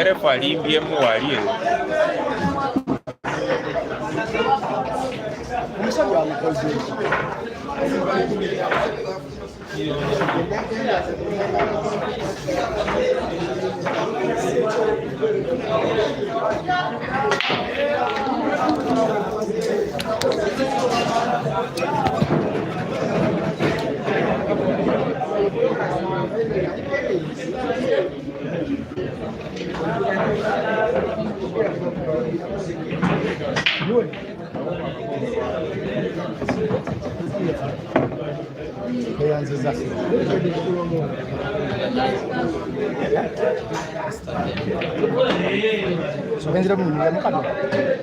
RF alimbyemu wali Vendrá muy bien, ¿no?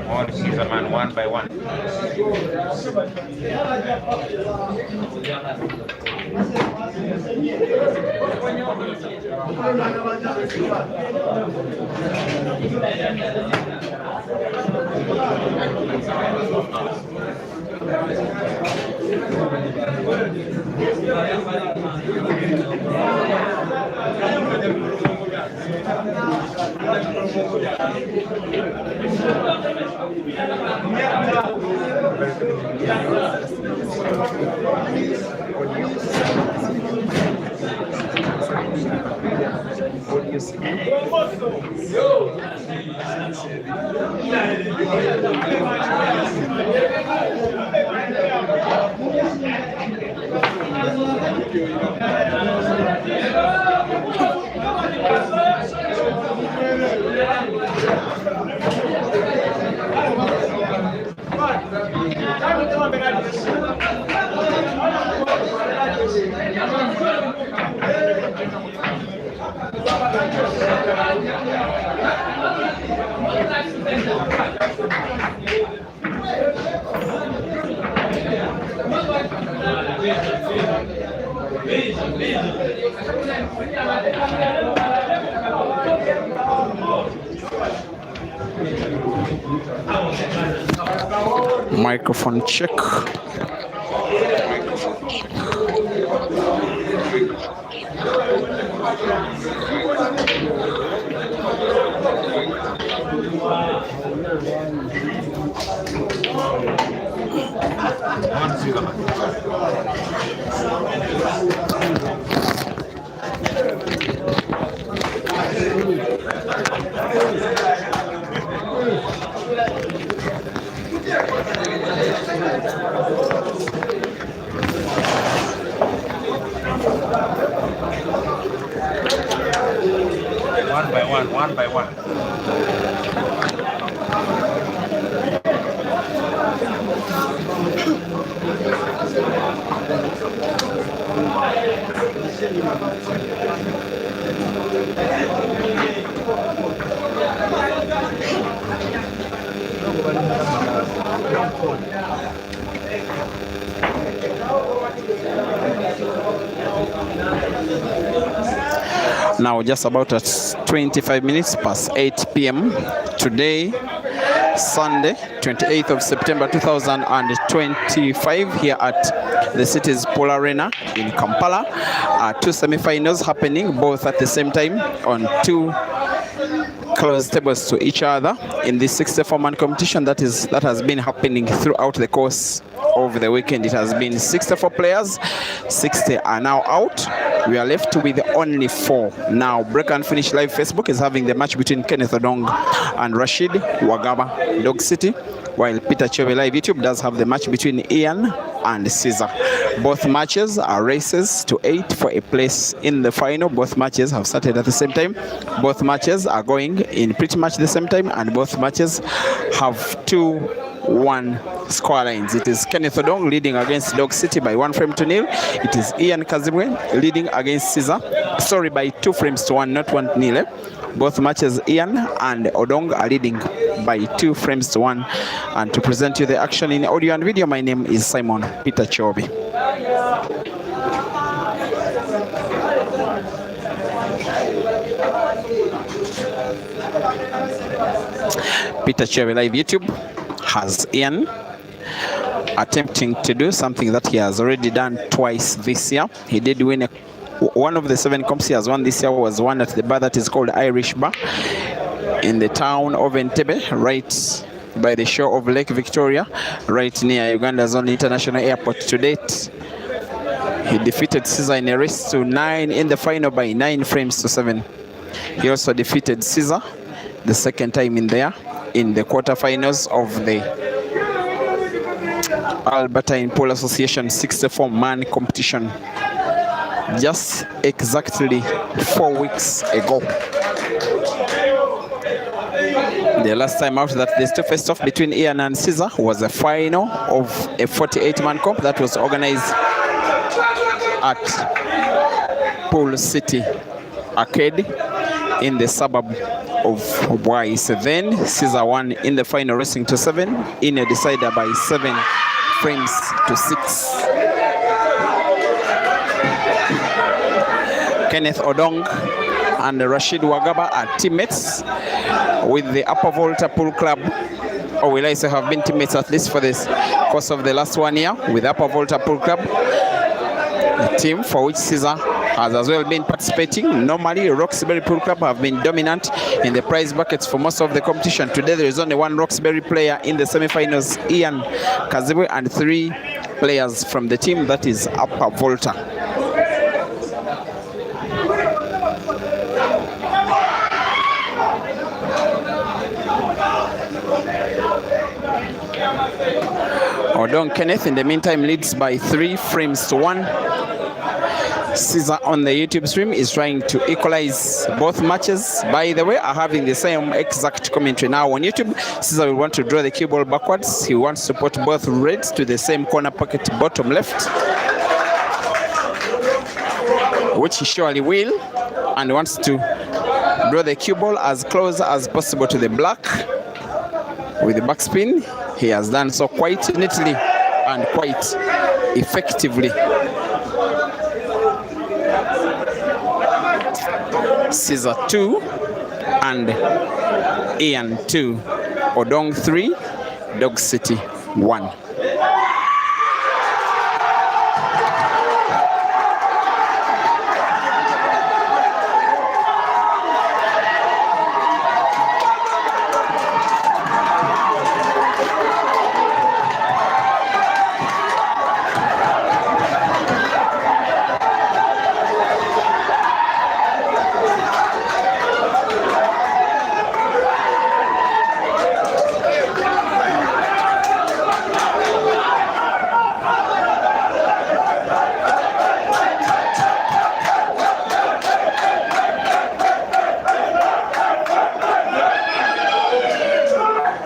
On Caesar man one by one. Microphone check. One by one. Now just about at 25 minutes past 8 p.m. today, Sunday, 28th of September 2025, here at the city's Pool Arena in Kampala. Two semi-finals happening both at the same time on two close tables to each other in this 64-man competition that has been happening throughout the course of the weekend. It has been 64 players, 60 are now out. We are left with only 4 now. Break and Finish Live Facebook is having the match between Kenneth Odong and Rashid Wagaba Dog City, while Peter Chove Live YouTube does have the match between Ian and Caesar. Both matches are races to 8 for a place in the final. Both matches have started at the same time. Both matches are going in pretty much the same time, and both matches have 2 1 score lines. It is Kenneth Odong leading against Dog City by 1 frame to nil. It is Ian Kazibwe leading against Caesar, sorry, by 2 frames to 1, not 1-0. Both matches Ian and Odong are leading by 2 frames to 1. And to present you the action in audio and video, my name is Simon Peter Chobi. Peter Chobi Live YouTube has Ian attempting to do something that he has already done twice this year. He did win one of the 7 comps he has won this year was one at the bar that is called Irish Bar in the town of Entebbe, right by the shore of Lake Victoria, right near Uganda's only international airport. To date, he defeated Caesar in a race to 9 in the final by 9 frames to 7. He also defeated Caesar the second time in there in the quarterfinals of the Albertine Pool Association 64-man competition just exactly 4 weeks ago. The last time out that these two faced off between Ian and Caesar was a final of a 48-man comp that was organized at Pool City Arcade in the suburb of Bwais. Then Caesar won in the final, racing to 7 in a decider by 7 frames to 6. Kenneth Odong and Rashid Wagaba are teammates with the Upper Volta Pool Club, or will I say have been teammates at least for this course of the last 1 year with Upper Volta Pool Club, a team for which Caesar has as well been participating. Normally, Roxbury Pool Club have been dominant in the prize buckets for most of the competition. Today, there is only 1 Roxbury player in the semi-finals, Ian Kazibwe, and 3 players from the team that is Upper Volta. Odong Kenneth in the meantime leads by 3 frames to 1. Caesar on the YouTube stream is trying to equalize both matches. By the way, are having the same exact commentary now on YouTube. Caesar will want to draw the cue ball backwards. He wants to put both reds to the same corner pocket bottom left, which he surely will, and wants to draw the cue ball as close as possible to the black with the backspin. He has done so quite neatly and quite effectively. Caesar 2 and Ian 2, Odong 3, Dog City 1.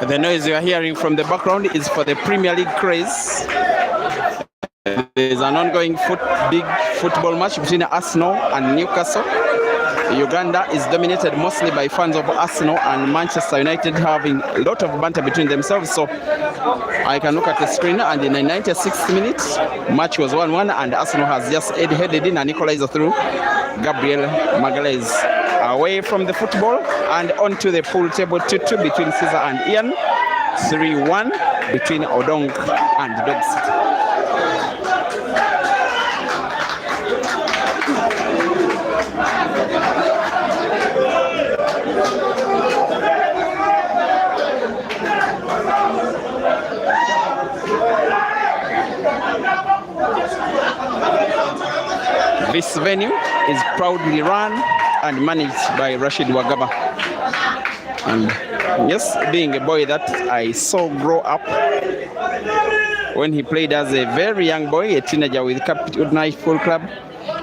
The noise you are hearing from the background is for the Premier League craze. There is an ongoing big football match between Arsenal and Newcastle. Uganda is dominated mostly by fans of Arsenal, and Manchester United having a lot of banter between themselves. So I can look at the screen, and in the 96th minute, match was 1-1, and Arsenal has just headed in an equalizer through Gabriel Magalhaes. Away from the football and onto the pool table, 2-2 between Caesar and Ian, 3-1 between Odong and Dog City. This venue is proudly run and managed by Rashid Wagaba. And yes, being a boy that I saw grow up when he played as a very young boy, a teenager with Capital Knife Pool Club.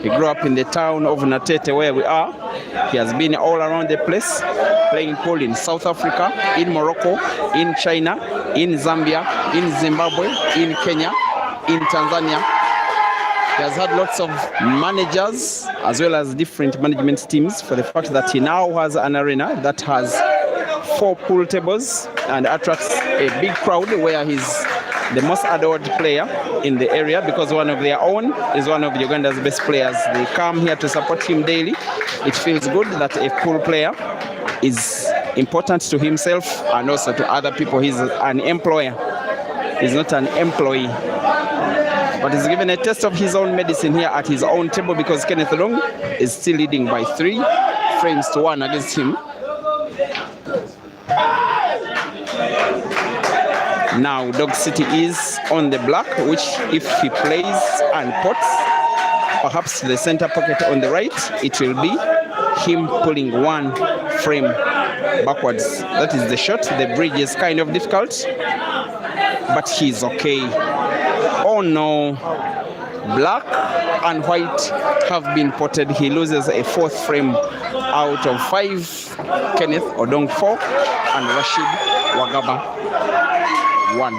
He grew up in the town of Natete where we are. He has been all around the place, playing pool in South Africa, in Morocco, in China, in Zambia, in Zimbabwe, in Kenya, in Tanzania. He has had lots of managers as well as different management teams for the fact that he now has an arena that has 4 pool tables and attracts a big crowd, where he's the most adored player in the area because one of their own is one of Uganda's best players. They come here to support him daily. It feels good that a pool player is important to himself and also to other people. He's an employer. He's not an employee. But he's given a taste of his own medicine here at his own table because Kenneth Long is still leading by 3 frames to 1 against him. Now Dog City is on the black, which if he plays and pots, perhaps the center pocket on the right, it will be him pulling 1 frame backwards. That is the shot. The bridge is kind of difficult, but he's okay. Oh no, black and white have been potted. He loses a 4th frame out of 5. Kenneth Odong 4 and Rashid Wagaba 1.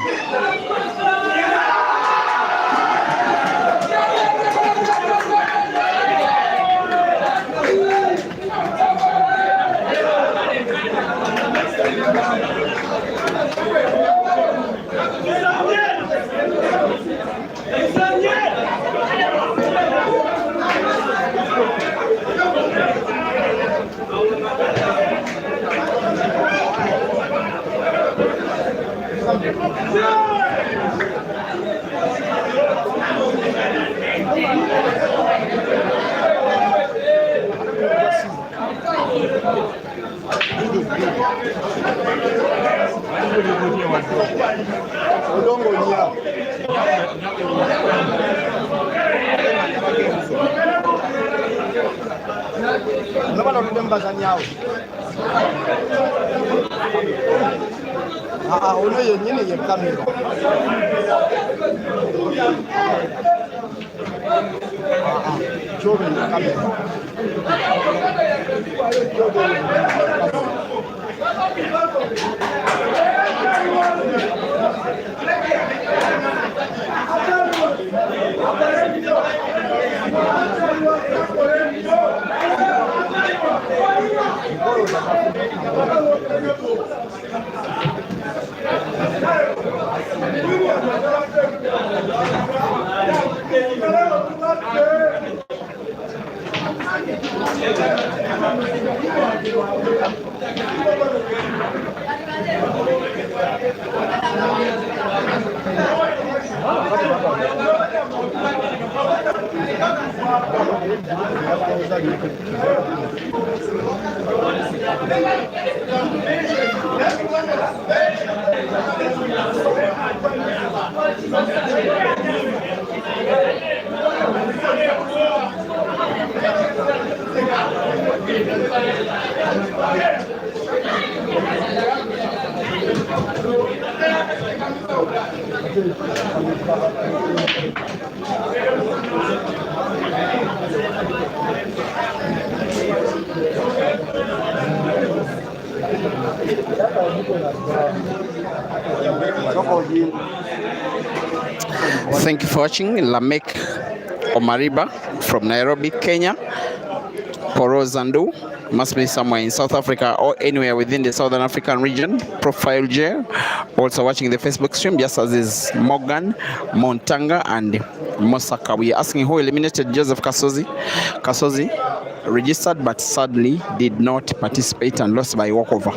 Uno yenyewe ye kamera. Jobe ye kamera. Thank you for watching. Lamek Omariba from Nairobi, Kenya. Poro Zandu must be somewhere in South Africa or anywhere within the Southern African region. Profile J also watching the Facebook stream, just as is Morgan, Montanga, and Mosaka. We are asking who eliminated Joseph Kasozi. Kasozi registered but sadly did not participate and lost by walkover.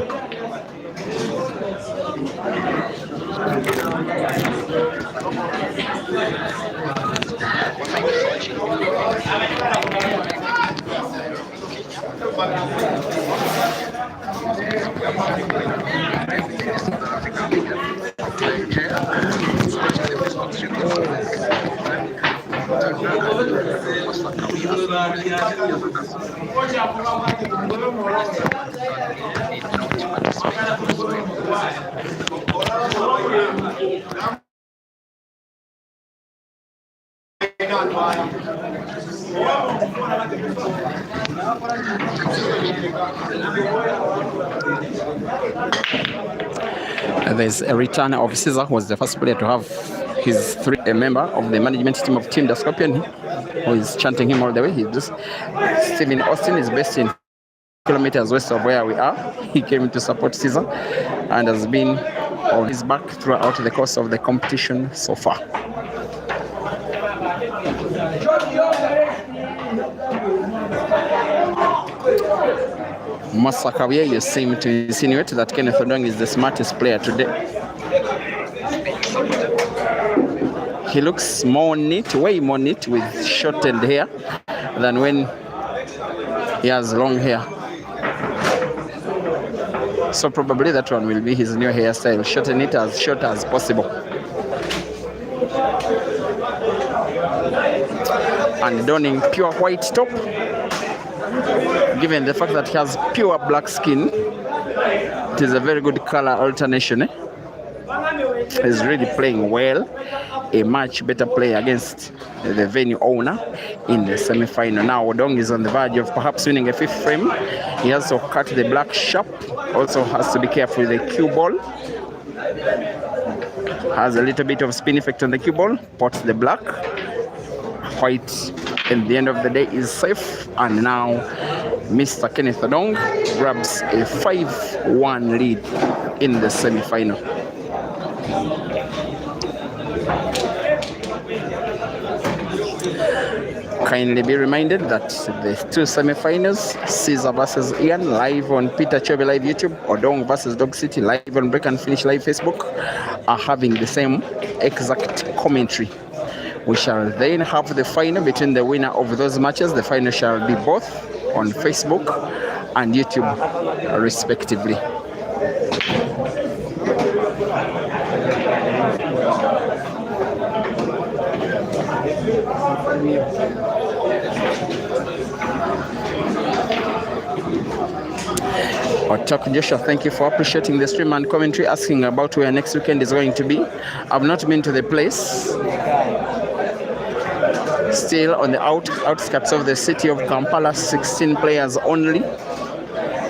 There's a return of Caesar, who was the first player to have his a member of the management team of Team the Scorpion, who is chanting him all the way. He just Stephen Austin is based in kilometers west of where we are. He came to support Caesar and has been on his back throughout the course of the competition so far. Masakawie, you seem to insinuate that Kenneth Odong is the smartest player today. He looks more neat, way more neat with shortened hair than when he has long hair. So probably that one will be his new hairstyle, shorten it as short as possible. And donning pure white top, given the fact that he has pure black skin, it is a very good color alternation. He's really playing well, a much better player against the venue owner in the semi-final. Now Odong is on the verge of perhaps winning a fifth frame. He also cut the black sharp, also has to be careful with the cue ball. Has a little bit of spin effect on the cue ball, pots the black. White at the end of the day is safe, and now Mr. Kenneth Odong grabs a 5-1 lead in the semi-final. Kindly be reminded that the two semi-finals, Caesar versus Ian, live on Peter Chobe Live YouTube, Odong versus Dog City, live on Break and Finish Live Facebook, are having the same exact commentary. We shall then have the final between the winner of those matches. The final shall be both on Facebook and YouTube, respectively. Otak Joshua, thank you for appreciating the stream and commentary, asking about where next weekend is going to be. I've not been to the place. Still on the outskirts of the city of Kampala, 16 players only,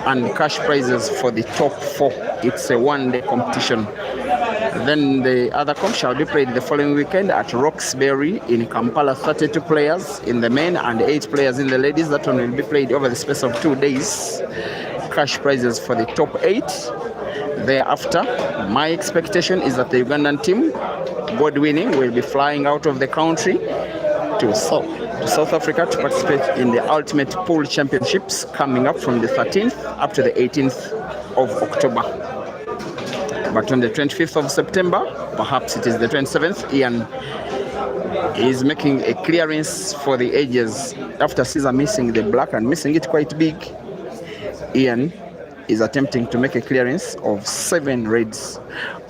and cash prizes for the top 4. It's a one-day competition. Then the other comp shall be played the following weekend at Roxbury in Kampala. 32 players in the men and 8 players in the ladies. That one will be played over the space of 2 days. Cash prizes for the top 8. Thereafter, my expectation is that the Ugandan team, God winning, will be flying out of the country to South Africa to participate in the Ultimate Pool Championships coming up from the 13th up to the 18th of October. But on the 25th of September, perhaps it is the 27th, Ian is making a clearance for the edges. After Caesar missing the black and missing it quite big, Ian is attempting to make a clearance of 7 reds,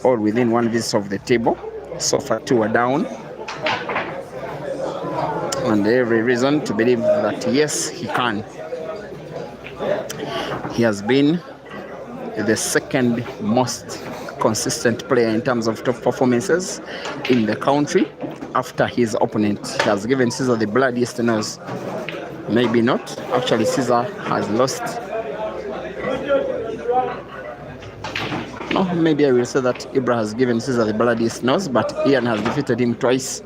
all within one visit of the table. So far 2 are down. And every reason to believe that yes, he can. He has been the second most consistent player in terms of top performances in the country after his opponent. He has given Caesar the bloodiest nose. Maybe not. Actually, Caesar has lost. No, maybe I will say that Ibra has given Caesar the bloodiest nose, but Ian has defeated him twice.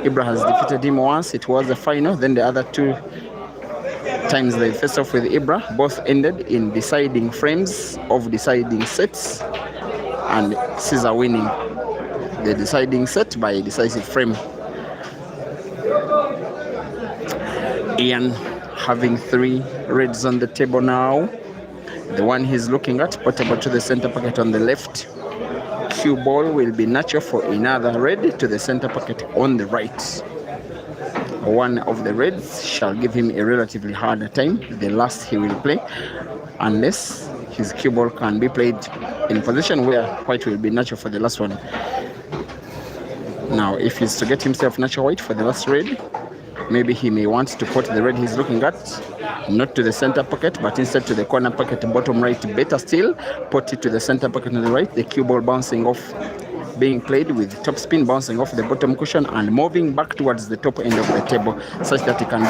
Ibra has defeated him once. It was the final. Then the other 2 times they faced off with Ibra, both ended in deciding frames of deciding sets, and Caesar winning the deciding set by a decisive frame. Ian having 3 reds on the table now. The one he's looking at, portable to the center pocket on the left. Cue ball will be natural for another red to the center pocket on the right. One of the reds shall give him a relatively harder time, the last he will play, unless his cue ball can be played in a position where white will be natural for the last one. Now, if he's to get himself natural white for the last red, maybe he may want to put the red he's looking at not to the center pocket, but instead to the corner pocket bottom right. Better still, put it to the center pocket on the right, the cue ball bouncing off being played with topspin bouncing off the bottom cushion and moving back towards the top end of the table such that he can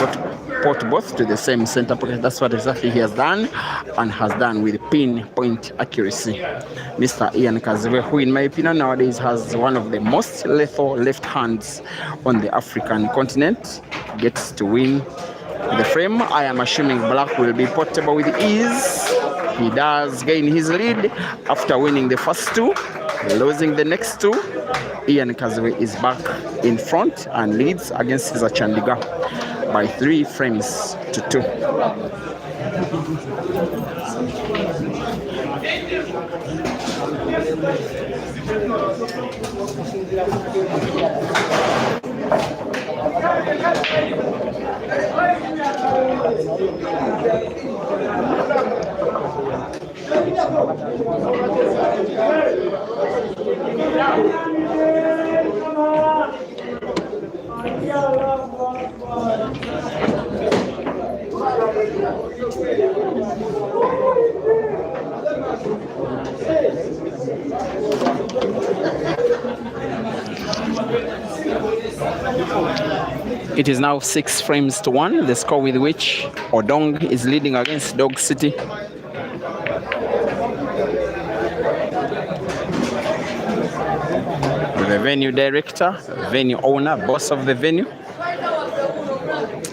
put both to the same center pocket. That's what exactly he has done and has done with pinpoint accuracy. Mr. Ian Kaziwe, who in my opinion nowadays has one of the most lethal left hands on the African continent, gets to win the frame. I am assuming black will be portable with ease. He does gain his lead after winning the first two, losing the next two. Ian Kaziwe is back in front and leads against Cesar Chandiga by 3 frames to 2. It is now 6 frames to 1, the score with which Odong is leading against Dog City. The venue director, venue owner, boss of the venue.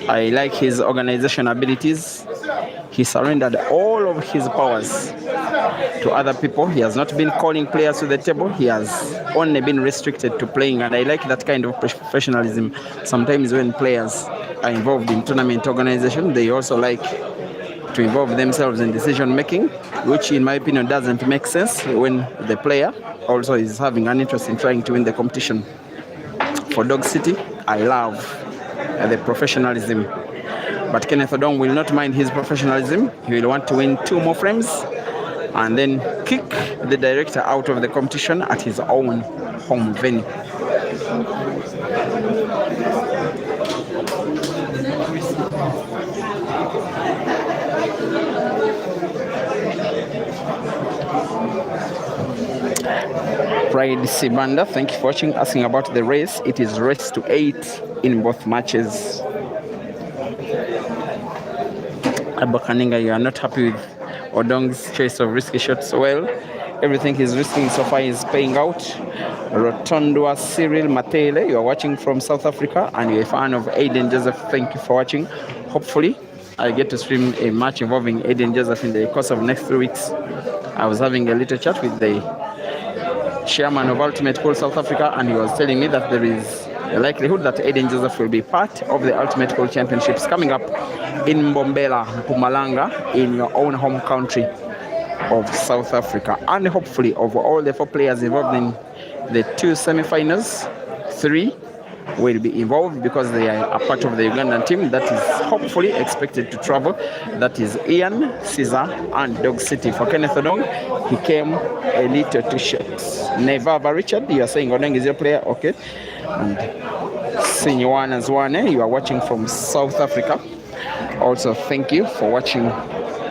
I like his organization abilities. He surrendered all of his powers to other people. He has not been calling players to the table. He has only been restricted to playing, and I like that kind of professionalism. Sometimes when players are involved in tournament organization, they also like to involve themselves in decision making, which in my opinion doesn't make sense when the player also is having an interest in trying to win the competition. For Dog City, I love the professionalism, but Kenneth Odong will not mind his professionalism. He will want to win 2 more frames and then kick the director out of the competition at his own home venue. Pride Sibanda, thank you for watching. Asking about the race, it is race to 8 in both matches. Abakaninga, you are not happy with Odong's choice of risky shots. Well, everything he's risking so far is paying out. Rotondwa Cyril Matele, you are watching from South Africa and you're a fan of Aiden Joseph. Thank you for watching. Hopefully I get to stream a match involving Aiden Joseph in the course of next 3 weeks. I was having a little chat with the chairman of Ultimate Pool South Africa, and he was telling me that there is a likelihood that Aiden Joseph will be part of the Ultimate Pool Championships coming up in Mbombela, Mpumalanga, in your own home country of South Africa. And hopefully, of all the 4 players involved in the 2 semi-finals, 3 will be involved because they are a part of the Ugandan team that is hopefully expected to travel. That is Ian, Caesar, and Dog City. For Kenneth Odong, he came a little too short. Nevava Richard, you are saying Odong is your player, okay. And Sinywana Zwane, you are watching from South Africa. Also, thank you for watching.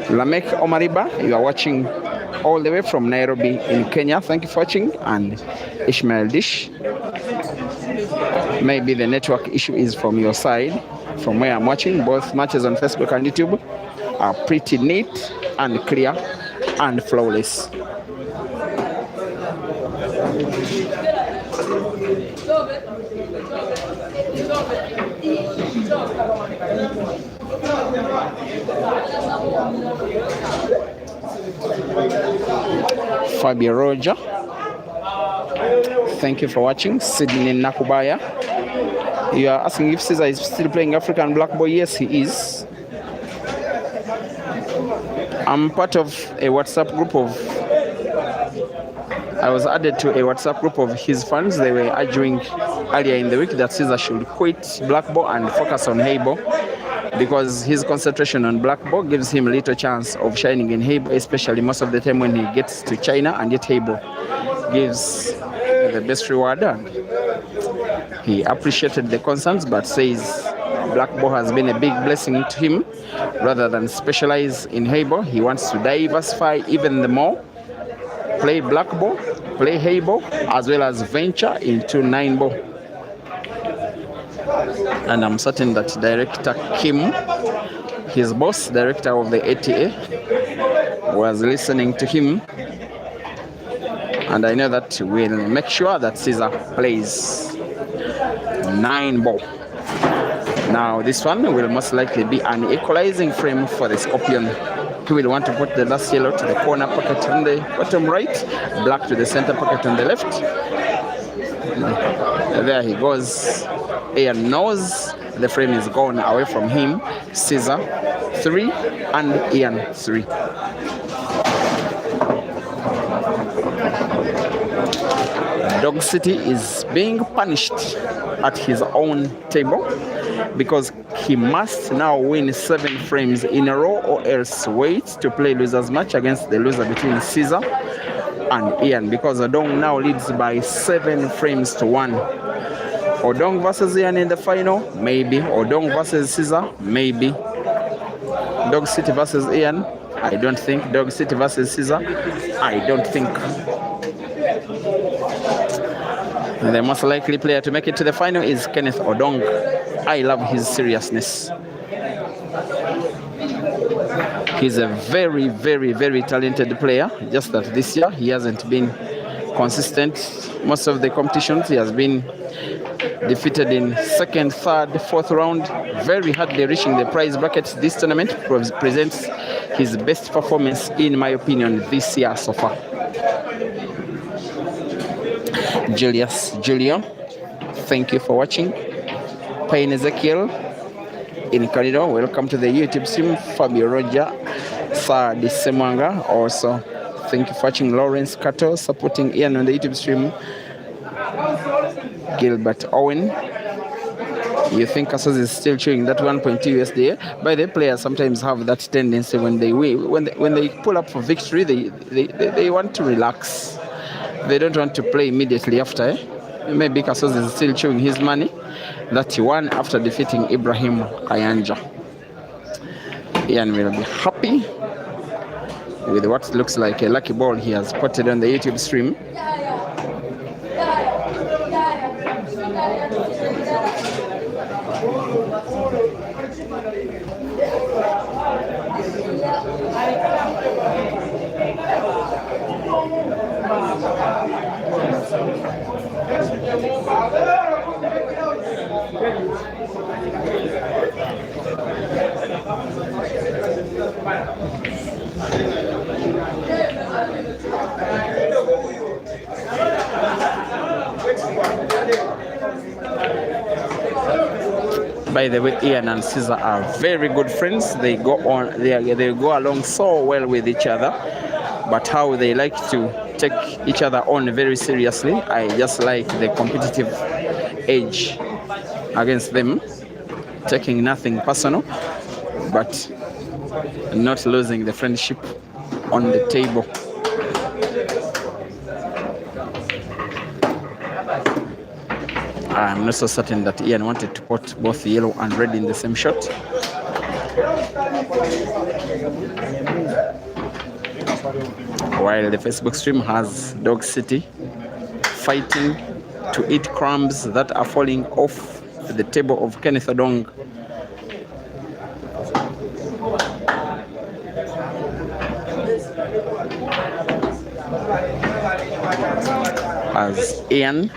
Lamek Omariba, you are watching all the way from Nairobi in Kenya. Thank you for watching. And Ishmael Dish, maybe the network issue is from your side. From where I'm watching, both matches on Facebook and YouTube are pretty neat and clear and flawless. Fabio Roger, thank you for watching. Sydney Nakubaya, you are asking if Caesar is still playing African Black Boy. Yes, he is. I'm part of a WhatsApp group I was added to a WhatsApp group of his fans. They were arguing earlier in the week that Caesar should quit Black Ball and focus on Heibo, because his concentration on Black Ball gives him little chance of shining in Heibo, especially most of the time when he gets to China, and yet Heibo gives the best reward. And he appreciated the concerns, but says Black Ball has been a big blessing to him. Rather than specialize in Heibo, he wants to diversify even the more, play Black Ball play hay ball as well as venture into 9 ball. And I'm certain that Director Kim, his boss, director of the ATA, was listening to him. And I know that we'll make sure that Caesar plays 9 ball. Now this one will most likely be an equalizing frame for the Scorpion. He will want to put the last yellow to the corner pocket on the bottom right, black to the center pocket on the left. There he goes. Ian knows the frame is gone away from him. Caesar 3 and Ian 3. Dog City is being punished at his own table because he must now win 7 frames in a row or else wait to play losers match against the loser between Caesar and Ian, because Odong now leads by 7 frames to 1. Odong versus Ian in the final, maybe. Odong versus Caesar, maybe. Dog City versus Ian, I don't think. Dog City versus Caesar, I don't think. The most likely player to make it to the final is Kenneth Odong. I love his seriousness. He's a very, very, very talented player. Just that this year he hasn't been consistent. Most of the competitions he has been defeated in 2nd, 3rd, 4th round, very hardly reaching the prize bracket. This tournament presents his best performance, in my opinion, this year so far. Julius, Julio, thank you for watching. Payne Ezekiel in Canada, welcome to the YouTube stream. Fabio Roger, Sir Disemwanga, also thank you for watching. Lawrence Kato supporting Ian on the YouTube stream. Gilbert Owen, you think Kasozi is still chewing that 1.2 USD? But the players sometimes have that tendency when they win, when they pull up for victory, they want to relax. They don't want to play immediately after. Maybe Kasozi is still chewing his money that he won after defeating Ibrahim Kayanja. Ian will be happy with what looks like a lucky ball he has spotted on the YouTube stream. By the way, Ian and Caesar are very good friends. They go go along so well with each other, but how they like to take each other on very seriously. I just like the competitive edge against them, taking nothing personal, but not losing the friendship on the table. I'm not so certain that Ian wanted to put both yellow and red in the same shot. While the Facebook stream has Dog City fighting to eat crumbs that are falling off the table of Kenneth Odong. As Ian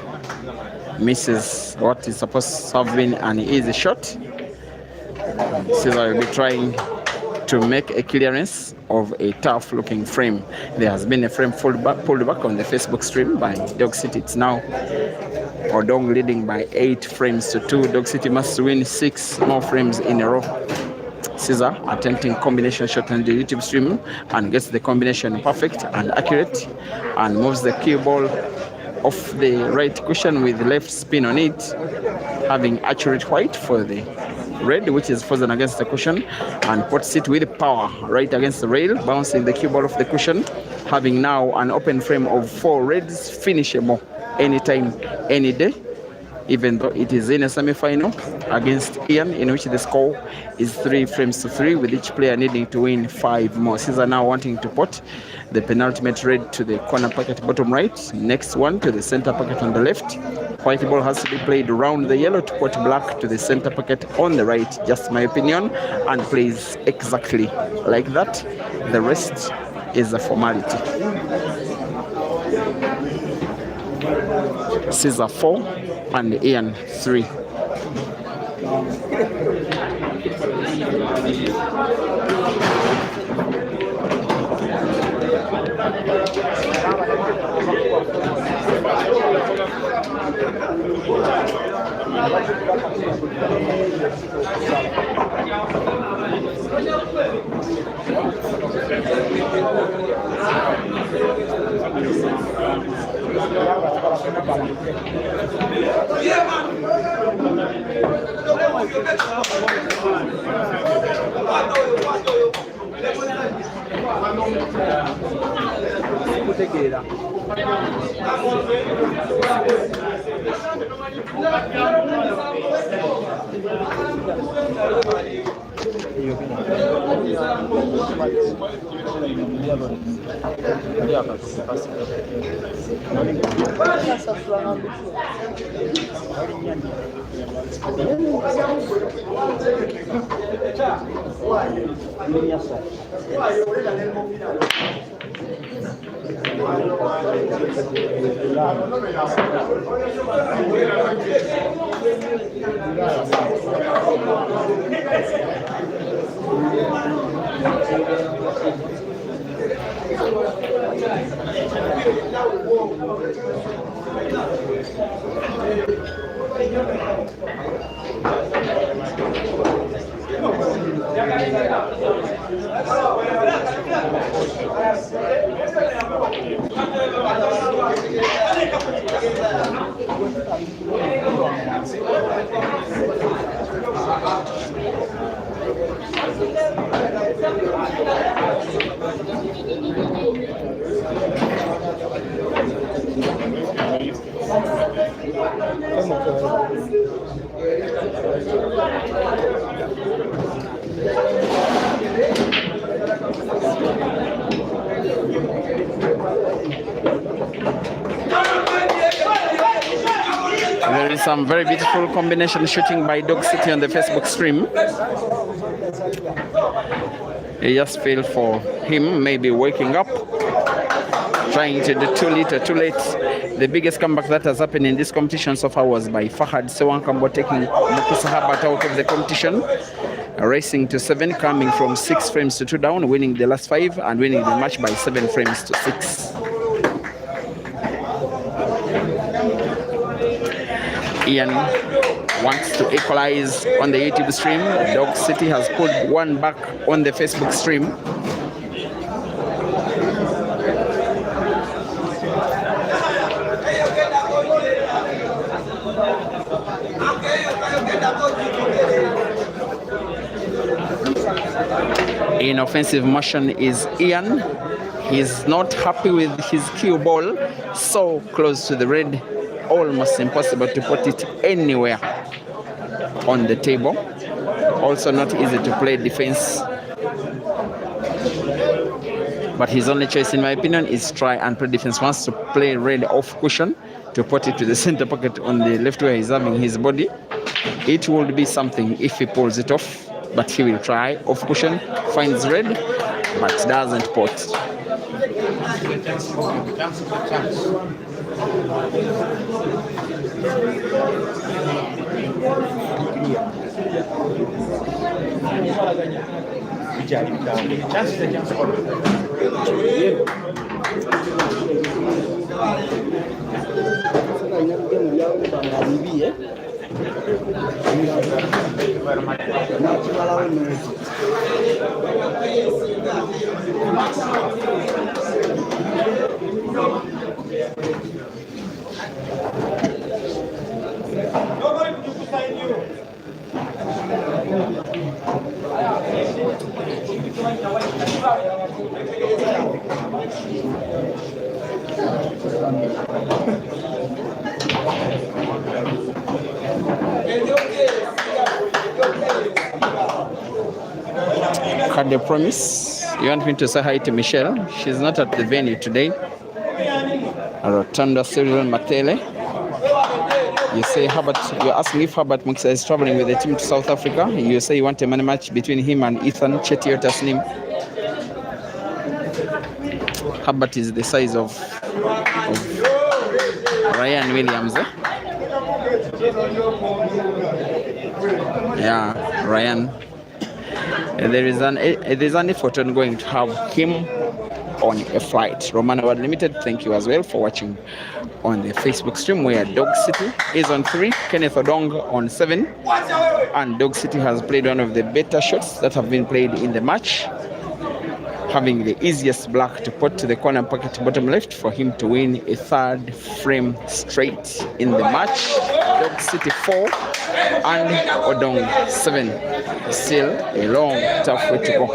misses what is supposed to have been an easy shot, Caesar will be trying to make a clearance of a tough looking frame. There has been a frame pulled back on the Facebook stream by Dog City. It's now Odong leading by 8 frames to 2. Dog City must win 6 more frames in a row. Caesar attempting combination shot on the YouTube stream and gets the combination perfect and accurate and moves the cue ball off the right cushion with left spin on it, having accurate white for the red, which is frozen against the cushion, and puts it with power right against the rail, bouncing the cue ball off the cushion, having now an open frame of 4 reds, finishable anytime, any day. even though it is in a semi-final against Ian, in which the score is 3-3, with each player needing to win 5 more. Caesar now wanting to pot the penultimate red to the corner pocket bottom right, next one to the center pocket on the left. White ball has to be played around the yellow to pot black to the center pocket on the right, just my opinion, and plays exactly like that. The rest is a formality. Caesar 4 and Ian 3. There is some very beautiful combination shooting by Dog City on the Facebook stream. I just feel for him, maybe waking up, trying to do too little, too late. The biggest comeback that has happened in this competition so far was by Fahad Sewankambo taking Mukisa Habat out of the competition, racing to 7, coming from 6 frames to 2 down, winning the last 5 and winning the match by 7 frames to 6. Ian wants to equalize on the YouTube stream. Dog City has put one back on the Facebook stream. In offensive motion is Ian. He's not happy with his cue ball, so close to the red, almost impossible to put it anywhere on the table. Also not easy to play defense. But his only choice, in my opinion, is try and play defense. Wants to play red off cushion to put it to the center pocket on the left where he's having his body. It would be something if he pulls it off, but he will try off cushion, finds red, but doesn't pot. had a promise. You want me to say hi to Michelle? She's not at the venue today. Rotunda Cyril Matele. You say Herbert, you're asking if Herbert Muksa is traveling with the team to South Africa. You say you want a money match between him and Ethan Chetio Tasnim. Herbert is the size of Ryan Williams. Yeah, Ryan. There's an effort on going to have him on a flight. Romano World Limited, thank you as well for watching on the Facebook stream, where Dog City is on 3, Kenneth Odong on 7, and Dog City has played one of the better shots that have been played in the match, having the easiest black to put to the corner pocket bottom left for him to win a 3rd frame straight in the match. Dog City 4 and Odong 7. Still a long, tough way to go.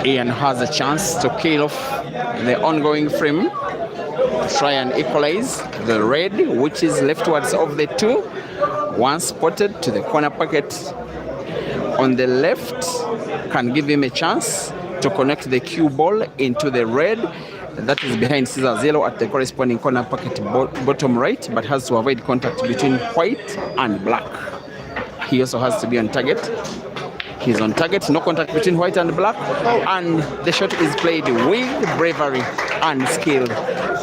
Ian has a chance to kill off the ongoing frame, try and equalize the red, which is leftwards of the 2. Once spotted to the corner pocket on the left, can give him a chance to connect the cue ball into the red. That is behind Cesar Yellow at the corresponding corner pocket bottom right, but has to avoid contact between white and black. He also has to be on target. He's on target, no contact between white and black, and the shot is played with bravery and skill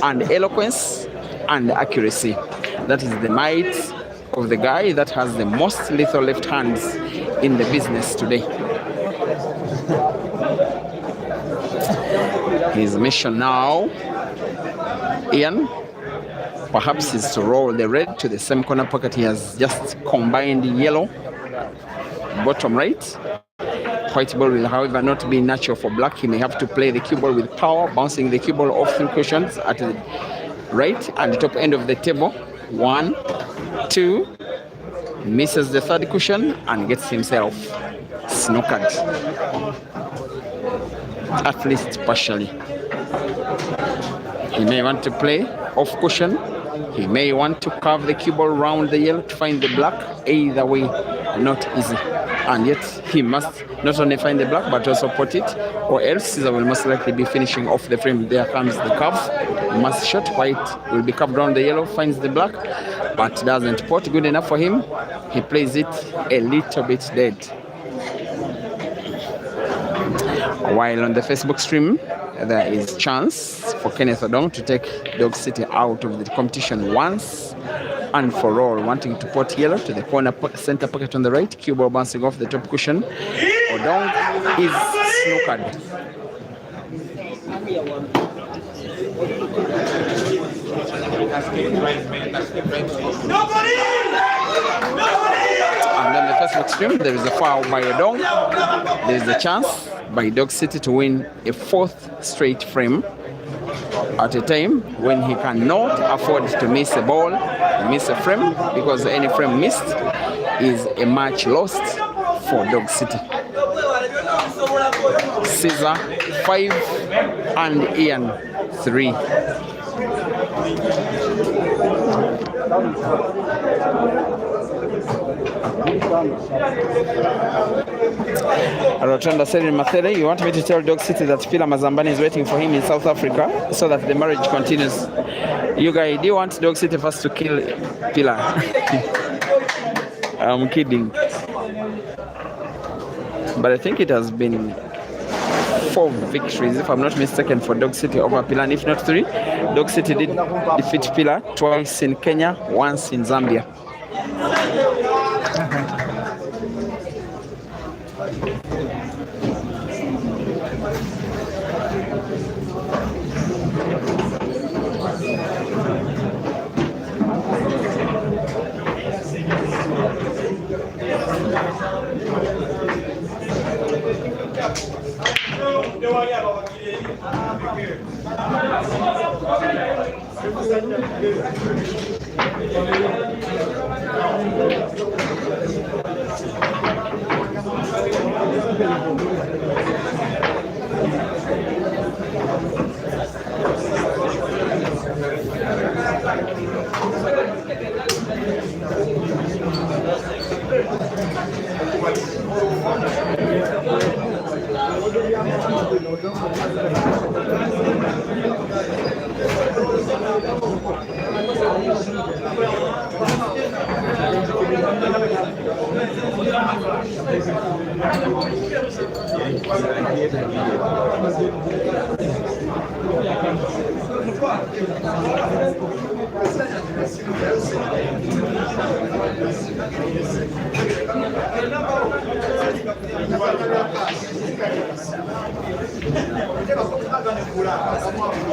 and eloquence and accuracy. That is the might of the guy that has the most lethal left hands in the business today. His mission now, Ian, perhaps is to roll the red to the same corner pocket. He has just combined yellow bottom right. White ball will, however, not be natural for black. He may have to play the cue ball with power, bouncing the cue ball off 3 cushions at the right and the top end of the table. 1, 2, misses the 3rd cushion and gets himself snookered, at least partially. He may want to play off cushion. He may want to carve the cue ball round the yellow to find the black. Either way, not easy. And yet he must not only find the black but also put it, or else Caesar will most likely be finishing off the frame. There comes the curve. Must shot. White will be curved around the yellow, finds the black, but doesn't put. Good enough for him. He plays it a little bit dead. While on the Facebook stream, there is chance for Kenneth Odong to take Dog City out of the competition once and for all, wanting to put yellow to the corner center pocket on the right, cue ball bouncing off the top cushion. Odong is snookered. And on the Facebook stream, there is a foul by Odong. There is a chance by Dog City to win a 4th straight frame at a time when he cannot afford to miss a ball, miss a frame, because any frame missed is a match lost for Dog City. Caesar 5 and Ian 3. Rotunda Cyril Matele, you want me to tell Dog City that Pilar Mazambani is waiting for him in South Africa so that the marriage continues? You guys, do you want Dog City first to kill Pilar? I'm kidding. But I think it has been 4 victories, if I'm not mistaken, for Dog City over Pilar, and if not 3. Dog City did defeat Pilar twice in Kenya, once in Zambia.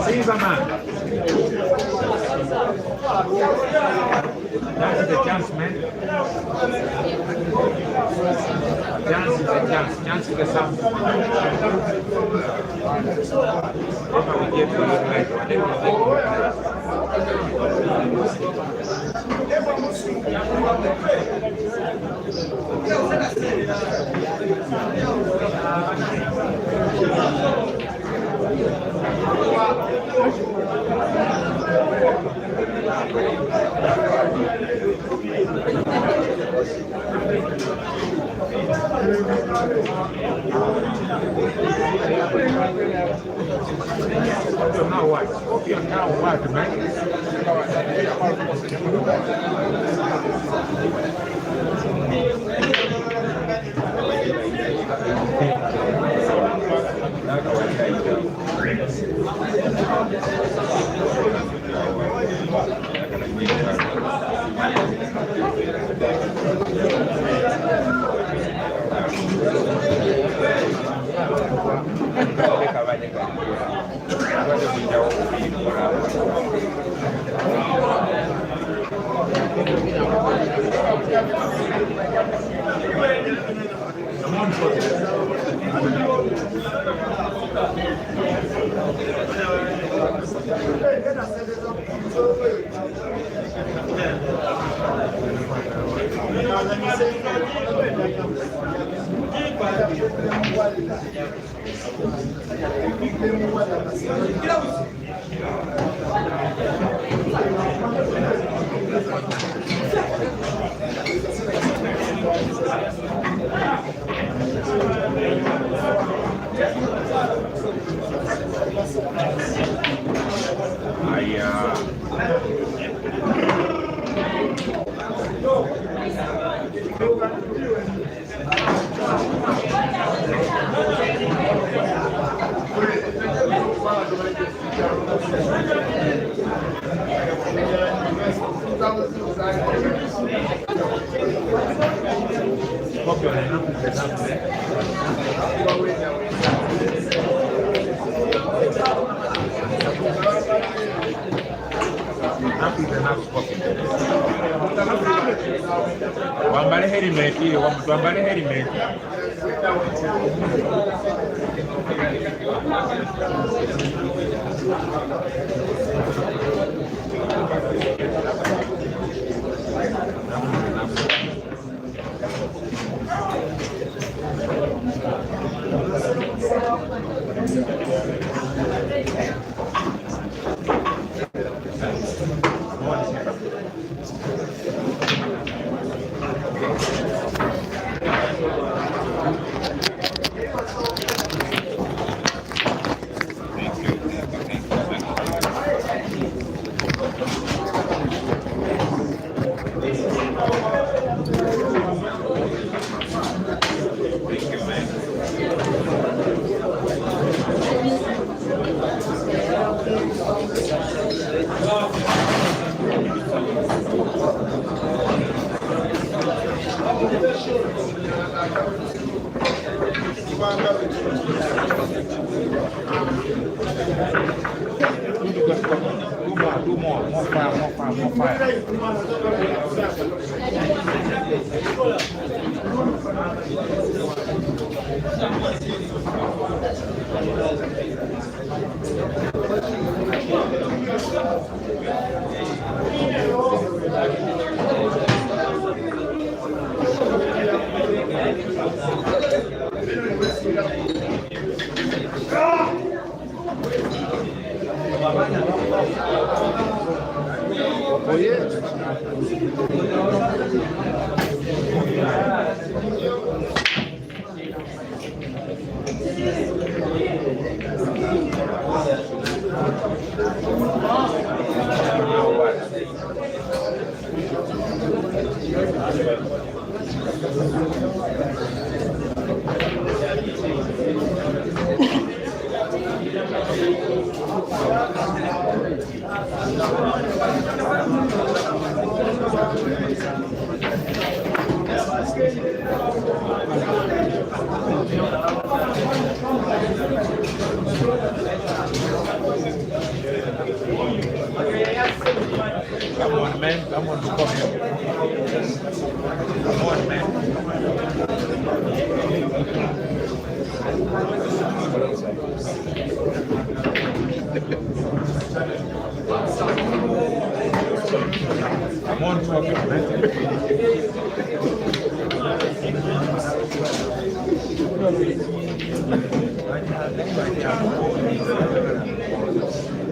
Caesar, man. That's the chance, man. Chance is a chance. Chance is a sound. We give you like now what? Now what, man? Wambale helmet hiyo, wambale helmet. More fire. Oh, yes. Come on, man. Come on, come on, man. Come on, Scorpion, man.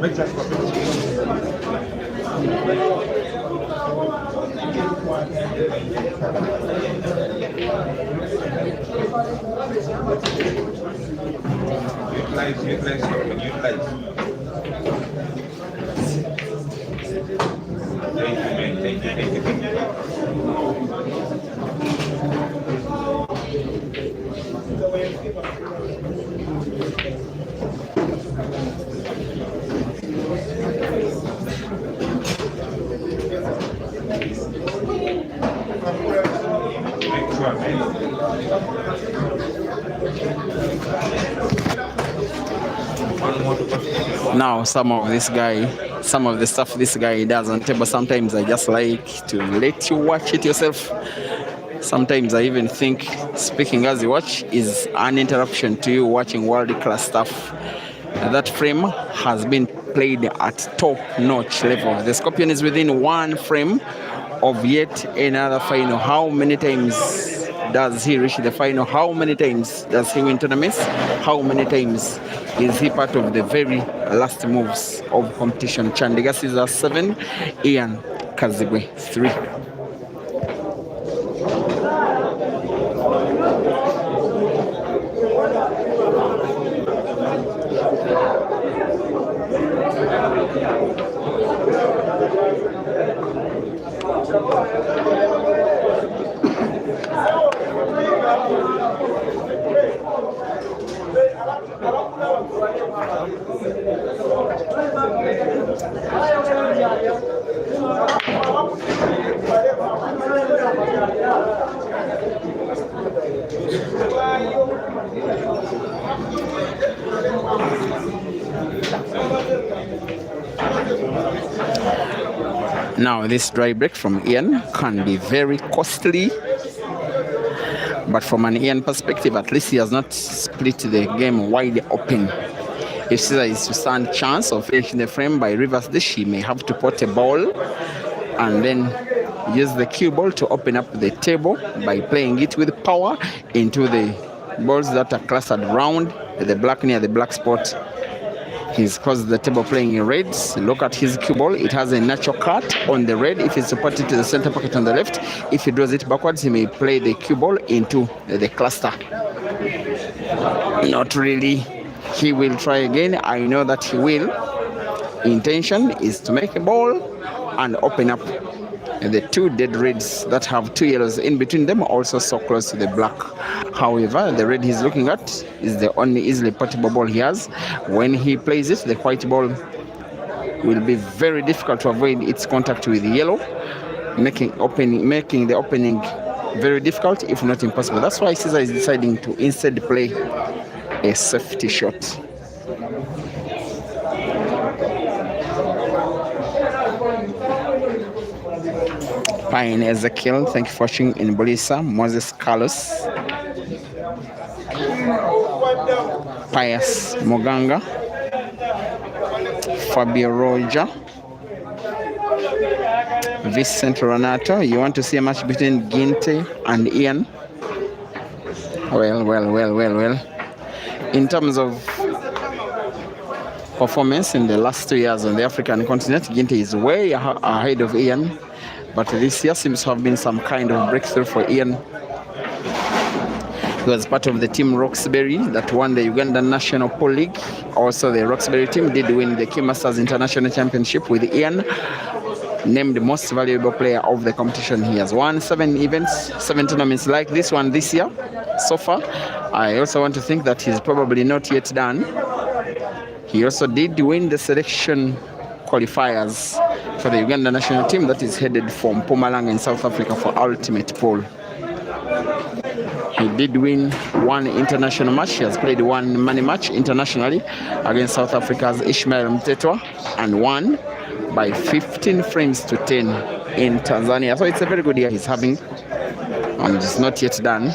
Make that Scorpion. Utilize, utilize. Thank you, man. Thank you. Make sure, man. Now, some of the stuff this guy does on table, sometimes I just like to let you watch it yourself. Sometimes I even think speaking as you watch is an interruption to you watching world-class stuff. That frame has been played at top-notch level. The Scorpion is within one frame of yet another final. How many times does he reach the final? How many times does he win tournaments? How many times is he part of the very last moves of competition? Chandiga Caesar 7, Ian Kazigwe 3. Now, this dry break from Ian can be very costly, but from an Ian perspective, at least he has not split the game wide open. If Caesar is to stand chance of finishing the frame by reverse dish, he may have to pot a ball and then use the cue ball to open up the table by playing it with power into the balls that are clustered around the black near the black spot. He's crossed the table playing in reds. Look at his cue ball. It has a natural cut on the red. If it's supported to the center pocket on the left, if he draws it backwards, he may play the cue ball into the cluster. Not really. He will try again. I know that he will. Intention is to make a ball and open up the two dead reds that have two yellows in between them, also so close to the black. However, the red he's looking at is the only easily potable ball he has. When he plays it, the white ball will be very difficult to avoid its contact with the yellow, making the opening very difficult, if not impossible. That's why Caesar is deciding to instead play a safety shot. Pine Ezekiel, thank you for watching in Bolisa. Moses Carlos, Pius Moganga, Fabio Roger, Vicente Renato. You want to see a match between Ginte and Ian? Well. In terms of performance in the last 2 years on the African continent. Ginty is way ahead of Ian, but this year seems to have been some kind of breakthrough for Ian. He was part of the team Roxbury that won the Ugandan National Pole League. Also, the Roxbury team did win the Keymasters International Championship with Ian named most valuable player of the competition. He has won 7 events, 7 tournaments like this one this year so far. I also want to think that he's probably not yet done. He also did win the selection qualifiers for the Uganda national team that is headed from Mpumalanga in South Africa for ultimate pole. He did win 1 international match. He has played 1 money match internationally against South Africa's Ishmael Mtetwa and won by 15 frames to 10 in Tanzania. So it's a very good year he's having, and it's not yet done.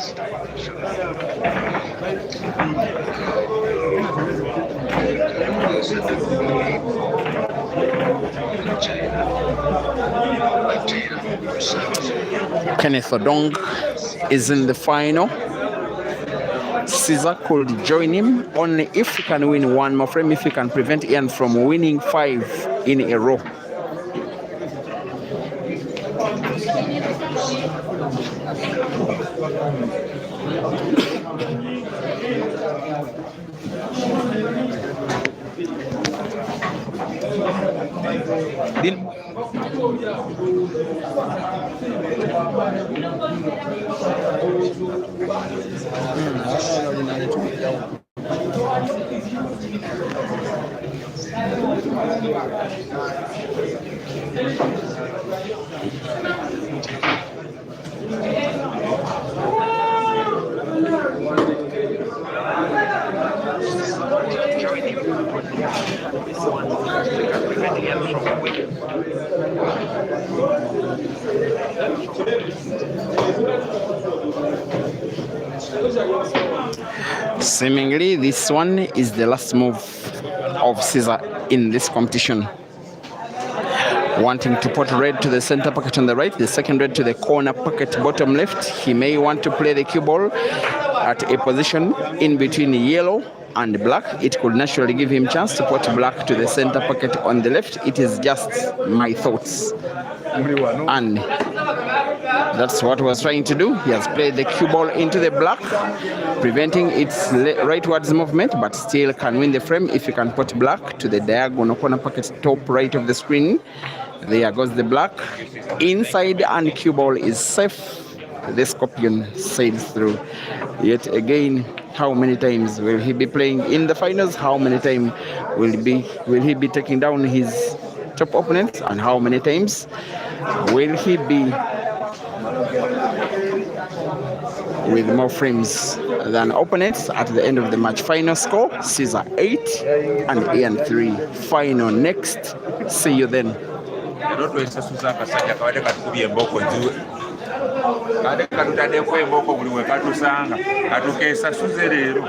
Kenneth Odong is in the final. Caesar could join him only if he can win 1 more frame, if he can prevent Ian from winning 5 in a row. Seemingly, this one is the last move of Caesar in this competition. Wanting to put red to the center pocket on the right, the second red to the corner pocket bottom left. He may want to play the cue ball at a position in between yellow and black. It could naturally give him chance to put black to the center pocket on the left. It is just my thoughts. And that's what he was trying to do. He has played the cue ball into the black, preventing its rightwards movement, but still can win the frame if he can put black to the diagonal corner pocket top right of the screen. There goes the black inside, and cue ball is safe. The Scorpion sails through. Yet again, how many times will he be playing in the finals? How many times will he be taking down his top opponents? And how many times will he be with more frames than opponents at the end of the match? Final score, Caesar 8 and Ian 3. Final next. See you then. Kade katutade kwe mboko buli we katusanga atukesa suze leero.